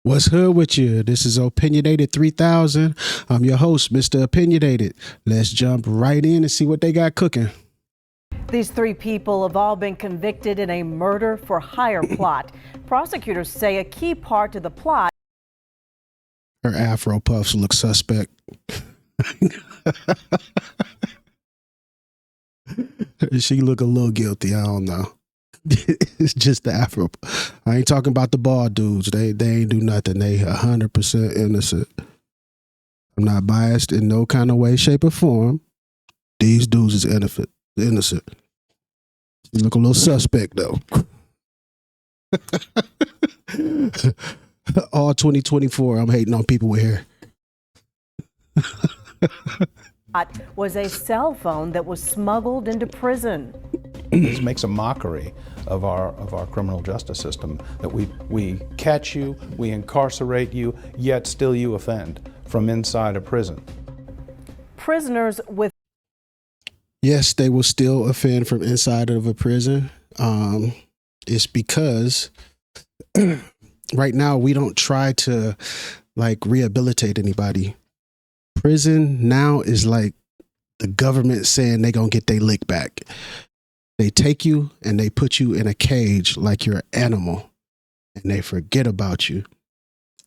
What's hood with you? This is Opinionated 3000. I'm your host, Mr. Opinionated. Let's jump right in and see what they got cooking. These three people have all been convicted in a murder for hire plot. Prosecutors say a key part to the plot. Her afro puffs look suspect. She look a little guilty. I don't know. It's just the afro. I ain't talking about the bald dudes. They ain't do nothing. They 100% innocent. I'm not biased in no kind of way, shape, or form. These dudes is innocent. She look a little suspect though. All 2024, I'm hating on people with hair. Was a cell phone that was smuggled into prison. This makes a mockery of our criminal justice system, that we catch you, we incarcerate you, yet still you offend from inside a prison. Prisoners with Yes, they will still offend from inside of a prison. It's because right now we don't try to like rehabilitate anybody. Prison now is like the government saying they're going to get their lick back. They take you and they put you in a cage like you're an animal, and they forget about you.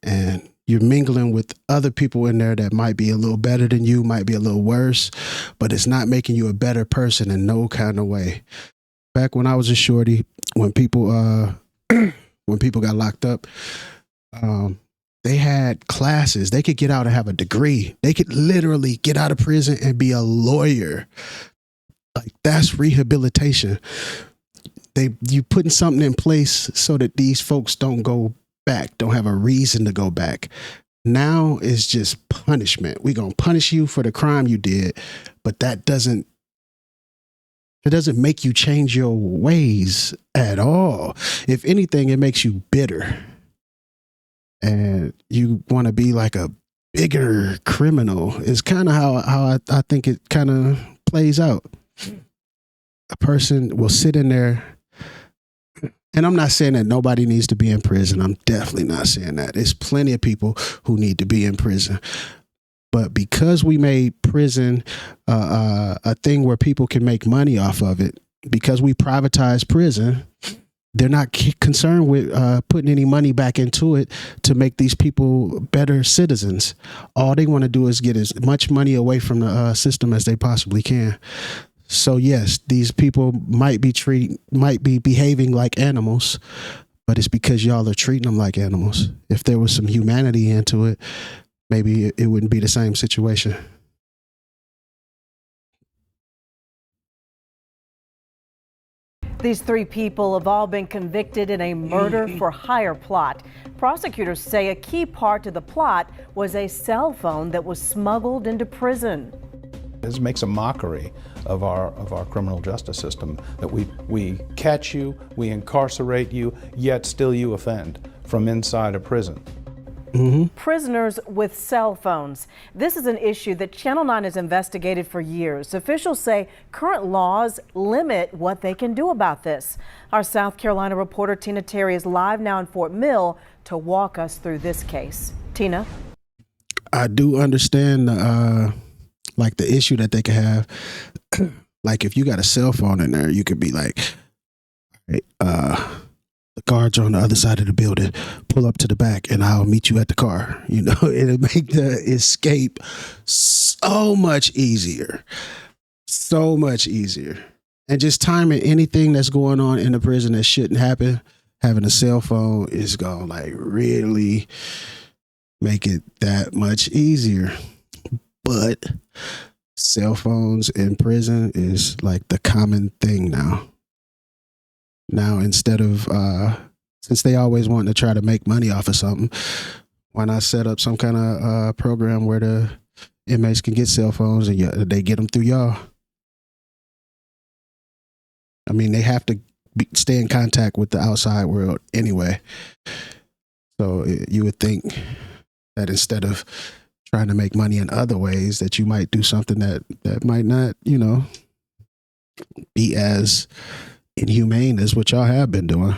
And you're mingling with other people in there that might be a little better than you, might be a little worse, but it's not making you a better person in no kind of way. Back when I was a shorty, when people got locked up, they had classes. They could get out and have a degree. They could literally get out of prison and be a lawyer. Like, that's rehabilitation. You putting something in place so that these folks don't go back, don't have a reason to go back. Now it's just punishment. We're going to punish you for the crime you did, but it doesn't make you change your ways at all. If anything, it makes you bitter. And you want to be like a bigger criminal. It's kind of how I think it kind of plays out. A person will sit in there, and I'm not saying that nobody needs to be in prison. I'm definitely not saying that. There's plenty of people who need to be in prison. But because we made prison a thing where people can make money off of it, because we privatized prison, they're not concerned with putting any money back into it to make these people better citizens. All they want to do is get as much money away from the system as they possibly can. So yes, these people might be behaving like animals, but it's because y'all are treating them like animals. If there was some humanity into it, maybe it wouldn't be the same situation. These three people have all been convicted in a murder for hire plot. Prosecutors say a key part to the plot was a cell phone that was smuggled into prison. This makes a mockery of our criminal justice system, that we catch you, we incarcerate you, yet still you offend from inside a prison. Mm-hmm. Prisoners with cell phones. This is an issue that Channel 9 has investigated for years. Officials say current laws limit what they can do about this. Our South Carolina reporter Tina Terry is live now in Fort Mill to walk us through this case. Tina? I do understand like the issue that they could have. Like if you got a cell phone in there, you could be like, hey, the guards are on the other side of the building. Pull up to the back and I'll meet you at the car. You know, it'll make the escape so much easier. So much easier. And just timing anything that's going on in the prison that shouldn't happen, having a cell phone is going to like really make it that much easier. But cell phones in prison is like the common thing now. Now, instead of, since they always want to try to make money off of something, why not set up some kind of program where the inmates can get cell phones and they get them through y'all? I mean, they have to stay in contact with the outside world anyway. So you would think that instead of trying to make money in other ways, that you might do something that might not, you know, be as inhumane as what y'all have been doing.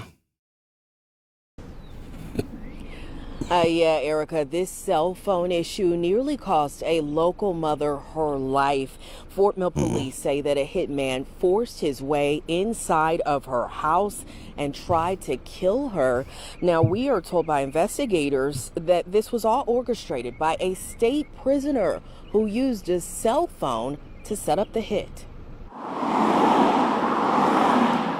Yeah, Erica, this cell phone issue nearly cost a local mother her life. Fort Mill police say that a hitman forced his way inside of her house and tried to kill her. Now, we are told by investigators that this was all orchestrated by a state prisoner who used his cell phone to set up the hit.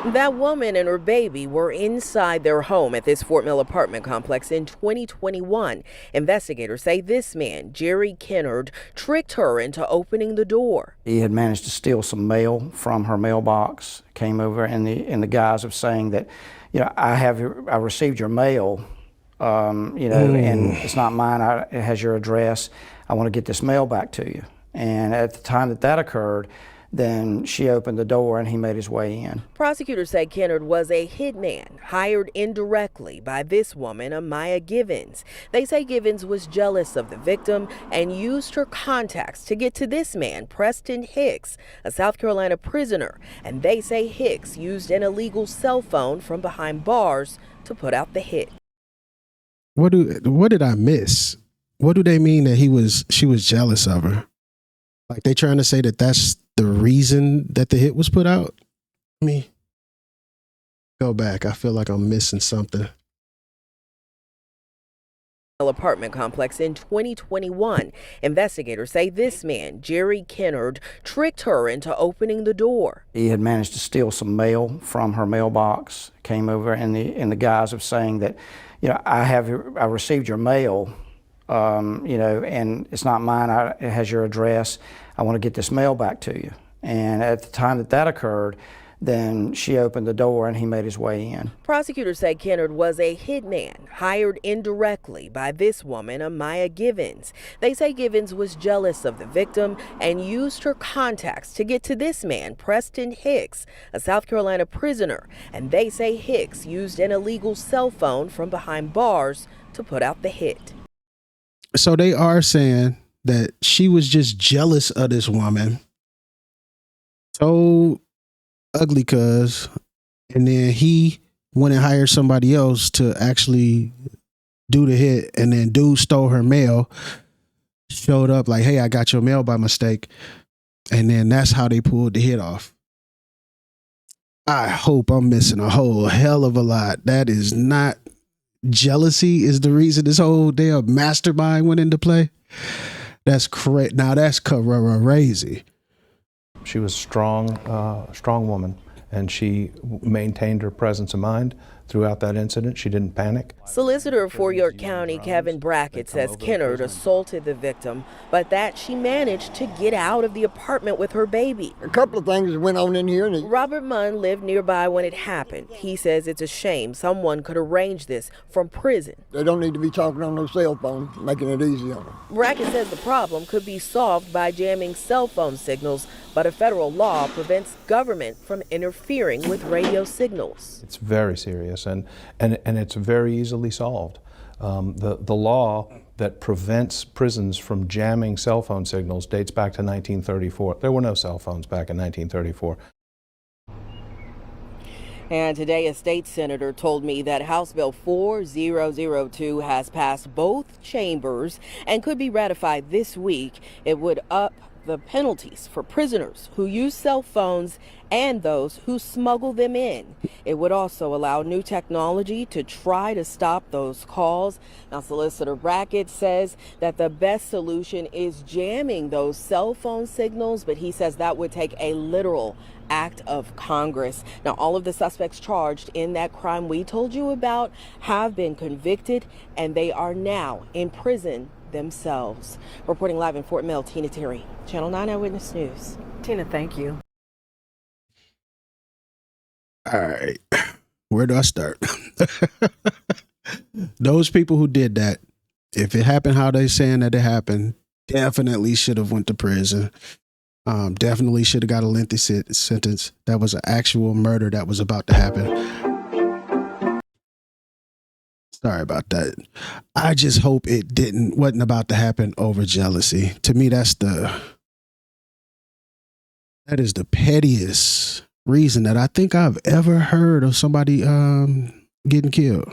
That woman and her baby were inside their home at this Fort Mill apartment complex in 2021. Investigators say this man, Jerry Kennard, tricked her into opening the door. He had managed to steal some mail from her mailbox, came over in the guise of saying that, I received your mail, and it's not mine, it has your address. I want to get this mail back to you. And at the time that occurred, then she opened the door and he made his way in. Prosecutors say Kennard was a hitman hired indirectly by this woman, Amaya Givens. They say Givens was jealous of the victim and used her contacts to get to this man, Preston Hicks, a South Carolina prisoner. And they say Hicks used an illegal cell phone from behind bars to put out the hit. What did I miss? What do they mean that she was jealous of her? Like they trying to say that that's the reason that the hit was put out? Go back. I feel like I'm missing something. Apartment complex in 2021. Investigators say this man, Jerry Kennard, tricked her into opening the door. He had managed to steal some mail from her mailbox, came over in the guise of saying that, I received your mail, and it's not mine, it has your address. I want to get this mail back to you. And at the time that occurred, then she opened the door and he made his way in. Prosecutors say Kennard was a hitman hired indirectly by this woman, Amaya Givens. They say Givens was jealous of the victim and used her contacts to get to this man, Preston Hicks, a South Carolina prisoner. And they say Hicks used an illegal cell phone from behind bars to put out the hit. So they are saying that she was just jealous of this woman. So ugly cuz, and then he went and hired somebody else to actually do the hit, and then dude stole her mail, showed up like, hey, I got your mail by mistake, and then that's how they pulled the hit off. I hope I'm missing a whole hell of a lot. That is not jealousy is the reason this whole damn mastermind went into play. That's crazy. Now that's crazy. She was a strong woman, and she maintained her presence of mind throughout that incident. She didn't panic. Solicitor for York County Kevin Brackett says Kennard assaulted the victim, but that she managed to get out of the apartment with her baby. A couple of things went on in here. Robert Munn lived nearby when it happened. He says it's a shame someone could arrange this from prison. They don't need to be talking on no cell phone, making it easy on them. Brackett says the problem could be solved by jamming cell phone signals, but a federal law prevents government from interfering with radio signals. It's very serious, and it's very easily solved. The law that prevents prisons from jamming cell phone signals dates back to 1934. There were no cell phones back in 1934. And today, a state senator told me that House Bill 4002 has passed both chambers and could be ratified this week. It would up the penalties for prisoners who use cell phones and those who smuggle them in. It would also allow new technology to try to stop those calls. Now, Solicitor Brackett says that the best solution is jamming those cell phone signals, but he says that would take a literal act of Congress. Now, all of the suspects charged in that crime we told you about have been convicted, and they are now in prison themselves. Reporting live in Fort Mill, Tina Terry, Channel 9 Eyewitness News. Tina, thank you. All right. Where do I start? Those people who did that, if it happened how they saying that it happened, definitely should have went to prison. Definitely should have got a lengthy sentence. That was an actual murder that was about to happen. Sorry about that. I just hope it wasn't about to happen over jealousy. To me, that is the pettiest reason that I think I've ever heard of somebody getting killed.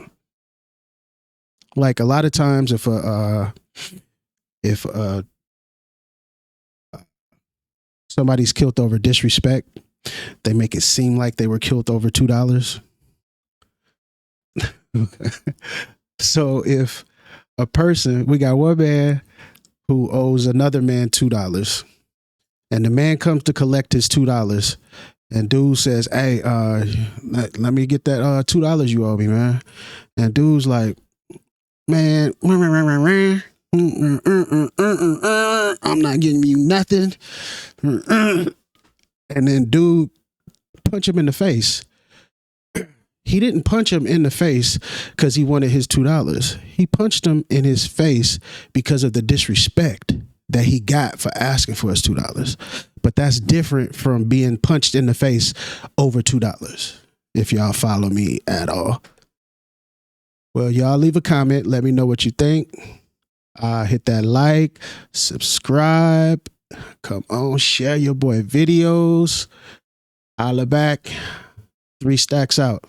Like a lot of times, if somebody's killed over disrespect, they make it seem like they were killed over $2. So if a person, we got one man who owes another man $2, and the man comes to collect his $2, and dude says, "Hey, let me get that $2 you owe me, man." And dude's like, "Man, I'm not giving you nothing." And then dude punch him in the face. He didn't punch him in the face because he wanted his $2. He punched him in his face because of the disrespect that he got for asking for his $2. But that's different from being punched in the face over $2, if y'all follow me at all. Well, y'all leave a comment. Let me know what you think. Hit that like, subscribe. Come on, share your boy videos. Holla back. 3 stacks out.